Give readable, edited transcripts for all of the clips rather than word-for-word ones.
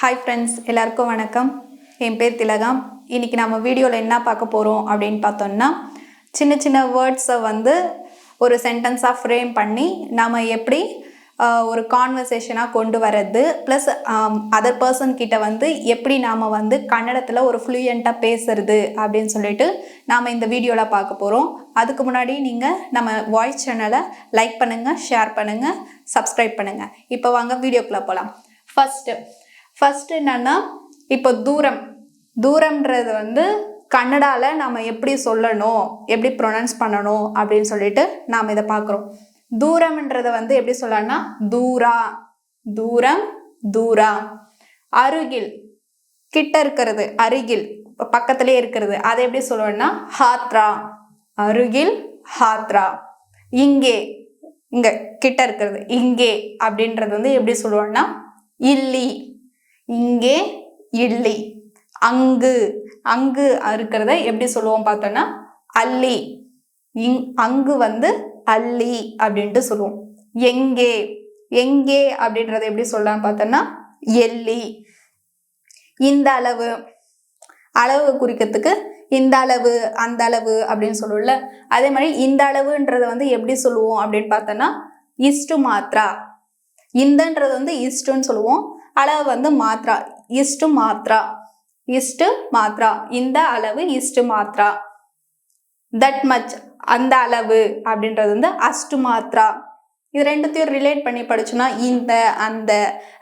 Hi friends, எல்லாருக்கும் வணக்கம். என் பேர் திலகம். இன்றைக்கி நம்ம வீடியோவில் என்ன பார்க்க போகிறோம் அப்படின்னு பார்த்தோம்னா, சின்ன சின்ன வேர்ட்ஸை வந்து ஒரு சென்டென்ஸாக ஃப்ரேம் பண்ணி நாம் எப்படி ஒரு கான்வர்சேஷனாக கொண்டு வர்றது, ப்ளஸ் அதர் பர்சன் கிட்ட வந்து எப்படி நாம் வந்து கன்னடத்தில் ஒரு ஃப்ளூயண்ட்டாக பேசுறது அப்படின்னு சொல்லிட்டு நாம் இந்த வீடியோவில் பார்க்க போகிறோம். அதுக்கு முன்னாடி நீங்கள் நம்ம வாய்ஸ் சேனலை லைக் பண்ணுங்கள், ஷேர் பண்ணுங்கள், சப்ஸ்கிரைப் பண்ணுங்கள். இப்போ வாங்க வீடியோக்குள்ளே போகலாம். ஃபஸ்ட்டு என்னன்னா, இப்போ தூரம்ன்றது வந்து கன்னடாவில் நாம் எப்படி சொல்லணும், எப்படி ப்ரொனவுன்ஸ் பண்ணணும் அப்படின்னு சொல்லிட்டு நாம் இதை பார்க்குறோம். தூரம்ன்றதை வந்து எப்படி சொல்லலாம்னா தூரம். அருகில், கிட்ட இருக்கிறது, அருகில் பக்கத்திலே இருக்கிறது, அதை எப்படி சொல்லுவோம்னா ஹாத்ரா. அருகில் ஹாத்ரா. இங்கே கிட்ட இருக்கிறது, இங்கே அப்படின்றது வந்து எப்படி சொல்லுவோம்னா இல்லி. இங்கே இல்லி. அங்கு இருக்கிறத எப்படி சொல்லுவோம் பார்த்தோன்னா அல்லி. அங்கு வந்து அல்லி அப்படின்ட்டு சொல்லுவோம். எங்கே அப்படின்றத எப்படி சொல்லலாம்னு பார்த்தோன்னா எல்லி. இந்த அளவு குறிக்கிறதுக்கு இந்த அளவு, அந்த அளவு அப்படின்னு சொல்லுவோம்ல, அதே மாதிரி இந்த அளவுன்றத வந்து எப்படி சொல்லுவோம் அப்படின்னு பார்த்தோன்னா இஸ்டு மாத்ரா. இந்தன்றது வந்து இஸ்டுன்னு சொல்லுவோம், அளவு வந்து மாத்ரா, இஸ்டு மாத்ரா. இந்த அளவு இஸ்டு மாத்ரா. தட் மச், அந்த அளவு அப்படின்றது வந்து அஸ்டு மாத்ரா. இது ரெண்டுத்தையும் ரிலேட் பண்ணி படிச்சோன்னா இந்த அந்த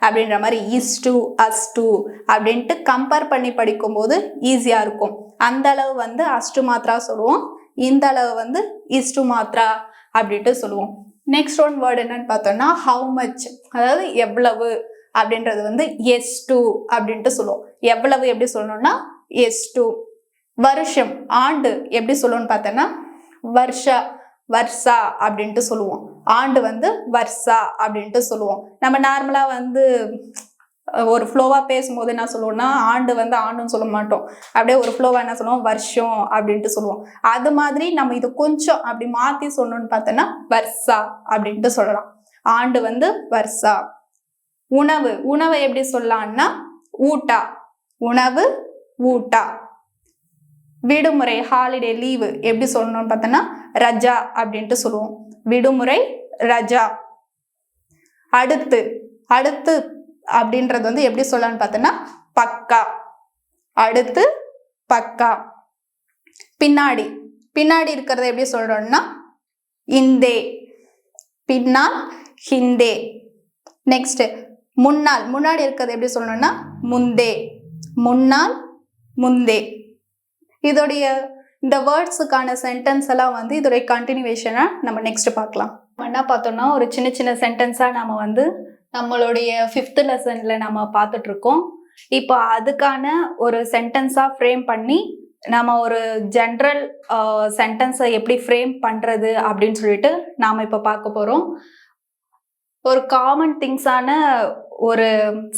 அப்படின்ற மாதிரி இஸ்டு அஸ்டு அப்படின்ட்டு கம்பேர் பண்ணி படிக்கும்போது ஈஸியாக இருக்கும். அந்த அளவு வந்து அஸ்டு மாத்ரா சொல்லுவோம், இந்த அளவு வந்து இஸ்டு மாத்ரா அப்படின்ட்டு சொல்லுவோம். நெக்ஸ்ட் ஒன் வேர்டு என்னன்னு பார்த்தோம்னா ஹவு மச், அதாவது எவ்வளவு அப்படின்றது வந்து எஸ்டு அப்படின்ட்டு சொல்லுவோம். எவ்வளவு எப்படி சொல்லணும்னா எஸ்டு. வருஷம், ஆண்டு எப்படி சொல்லணும்னு பார்த்தோன்னா வர்ஷா அப்படின்ட்டு சொல்லுவோம். ஆண்டு வந்து வர்ஷா அப்படின்ட்டு சொல்லுவோம். நம்ம நார்மலாக வந்து ஒரு ஃப்ளோவாக பேசும்போது என்ன சொல்லுவோம்னா ஆண்டு வந்து ஆண்டுன்னு சொல்ல மாட்டோம், அப்படியே ஒரு ஃப்ளோவாக என்ன சொல்லுவோம் வருஷம் அப்படின்ட்டு சொல்லுவோம். அது மாதிரி நம்ம இது கொஞ்சம் அப்படி மாற்றி சொல்லணும்னு பார்த்தோன்னா வர்ஷா அப்படின்ட்டு சொல்லலாம். ஆண்டு வந்து வர்ஷா. உணவை எப்படி சொல்லலாம்னா ஊட்டா. உணவு ஊட்டா. விடுமுறை, ஹாலிடே, லீவு எப்படி சொல்லணும்னு பார்த்தோன்னா ரஜா அப்படின்ட்டு சொல்லுவோம். விடுமுறை ரஜா. அடுத்து அப்படின்றது வந்து எப்படி சொல்லலாம்னு பார்த்தோன்னா பக்கா. அடுத்து பக்கா. பின்னாடி இருக்கிறத எப்படி சொல்றோம்னா இந்தே. பின்னால் ஹிந்தே. நெக்ஸ்ட் முன்னாடி இருக்கிறது எப்படி சொல்லணும்னா முந்தே. முன்னால் முந்தே. இதோடைய இந்த வேர்ட்ஸுக்கான சென்டென்ஸ் எல்லாம் வந்து இதோடைய கண்டினியூவேஷனை நம்ம நெக்ஸ்ட் பார்க்கலாம். என்ன பார்த்தோம்னா ஒரு சின்ன சின்ன சென்டென்ஸாக நம்ம வந்து நம்மளுடைய 5th லெசனில் நம்ம பார்த்துட்டு இருக்கோம். இப்போ அதுக்கான ஒரு சென்டென்ஸாக ஃப்ரேம் பண்ணி நம்ம ஒரு ஜென்ரல் சென்டென்ஸை எப்படி ஃப்ரேம் பண்ணுறது அப்படின்னு சொல்லிட்டு நாம் இப்போ பார்க்க போகிறோம். ஒரு காமன் திங்ஸான ஒரு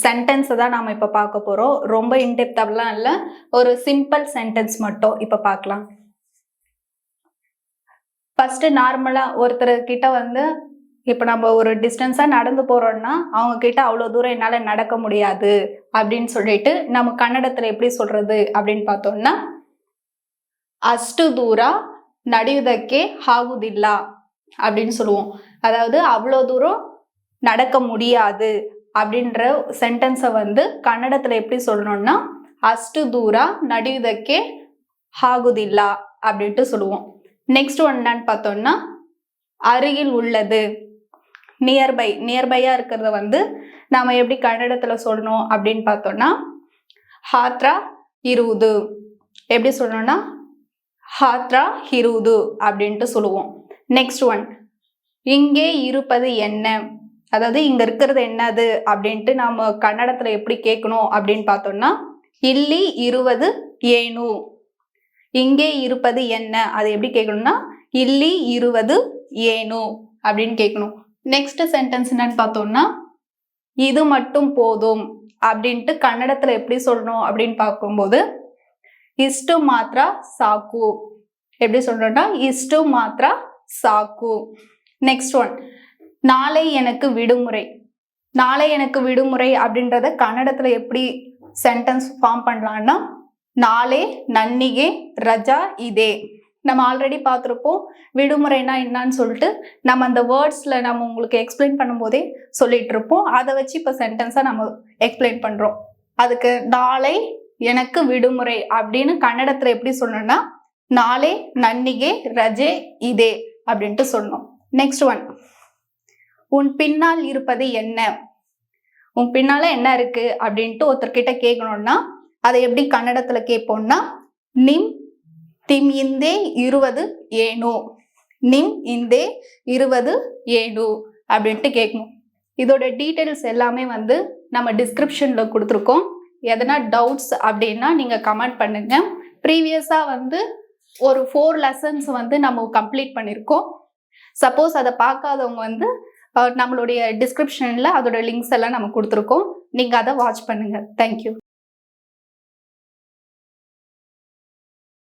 சென்டென்ஸை தான் நாம் இப்போ பார்க்க போகிறோம். ரொம்ப இன்டெப்த்லாம் இல்லை, ஒரு சிம்பிள் சென்டென்ஸ் மட்டும் இப்போ பார்க்கலாம். ஃபர்ஸ்ட் நார்மலாக ஒருத்தர்கிட்ட வந்து இப்போ நம்ம ஒரு டிஸ்டன்ஸாக நடந்து போகிறோம்னா அவங்க கிட்ட அவ்வளோ தூரம் என்னால் நடக்க முடியாது அப்படின்னு சொல்லிட்டு நம்ம கன்னடத்தில் எப்படி சொல்கிறது அப்படின்னு பார்த்தோம்னா அஷ்டு தூரா நடியுதக்கே ஆகுதில்ல அப்படின்னு சொல்லுவோம். அதாவது அவ்வளோ தூரம் நடக்க முடியாது அப்படின்ற சென்டென்ஸை வந்து கன்னடத்தில் எப்படி சொல்லணும்னா அஷ்டு தூரா நடியுதக்கே ஆகுதில்ல அப்படின்ட்டு சொல்லுவோம். நெக்ஸ்ட் ஒன் என்னன்னு பார்த்தோம்னா அருகில் உள்ளது, நியர்பையாக இருக்கிறத வந்து நாம் எப்படி கன்னடத்தில் சொல்லணும் அப்படின்னு பார்த்தோம்னா ஹாத்ரா இருவுது. எப்படி சொல்லணும்னா ஹாத்ரா இருவுது அப்படின்ட்டு சொல்லுவோம். நெக்ஸ்ட் ஒன் இங்கே இருப்பது என்ன, அதாவது இங்கே இருக்கிறது என்னது அப்படின்ட்டு நம்ம கன்னடத்தில் எப்படி கேட்கணும் அப்படின்னு பார்த்தோம்னா இல்லி இருவது ஏனு. இங்கே இருப்பது என்ன, அது எப்படி கேட்கணும்னா இல்லி இருவது ஏனு அப்படின்னு கேட்கணும். நெக்ஸ்ட் சென்டென்ஸ் என்னன்னு பார்த்தோம்னா இது மட்டும் போதும் அப்படின்ட்டு கன்னடத்தில் எப்படி சொல்லணும் அப்படின்னு பார்க்கும்போது இஸ்டு மாத்ரா சாக்கு. எப்படி சொல்றோம்னா இஸ்டு மாத்ரா சாக்கு. நெக்ஸ்ட் ஒன் நாளை எனக்கு விடுமுறை. நாளை எனக்கு விடுமுறை அப்படின்றத கன்னடத்துல எப்படி சென்டென்ஸ் ஃபார்ம் பண்ணலாம்னா நாளே நன்னிகே ரஜா இதே. நம்ம ஆல்ரெடி பார்த்துருப்போம் விடுமுறைனா என்னன்னு சொல்லிட்டு நம்ம அந்த வேர்ட்ஸ்ல நம்ம உங்களுக்கு எக்ஸ்பிளைன் பண்ணும்போதே சொல்லிட்டு இருப்போம். அதை வச்சு இப்போ சென்டென்ஸா நம்ம எக்ஸ்பிளைன் பண்றோம். அதுக்கு நாளை எனக்கு விடுமுறை அப்படின்னு கன்னடத்துல எப்படி சொல்லணும்னா நாளே நன்னிகே ரஜே இதே அப்படின்ட்டு சொல்லணும். நெக்ஸ்ட் ஒன், உன் பின்னால் இருப்பது என்ன? உன் பின்னால என்ன இருக்கு அப்படின்ட்டு ஒருத்தர்கிட்ட கேட்கணும்னா அதை எப்படி கன்னடத்துல கேட்போம்னா நிம் திம் இந்தே 20 ஏனோ, நிம் இந்தே 20 ஏனோ அப்படின்ட்டு கேட்கணும். இதோட டீட்டெயில்ஸ் எல்லாமே வந்து நம்ம டிஸ்கிரிப்ஷன்ல கொடுத்துருக்கோம். எதனா டவுட்ஸ் அப்படின்னா நீங்க கமெண்ட் பண்ணுங்க. ப்ரீவியஸா வந்து ஒரு 4 லெசன்ஸ் வந்து நம்ம கம்ப்ளீட் பண்ணியிருக்கோம். சப்போஸ் அதை பார்க்காதவங்க வந்து நம்மளுடைய டிஸ்கிரிப்ஷன்ல அதோட லிங்க்ஸ் எல்லாம் நம்ம கொடுத்துருக்கோம். நீங்க அதை வாட்ச் பண்ணுங்க. தேங்க்யூ.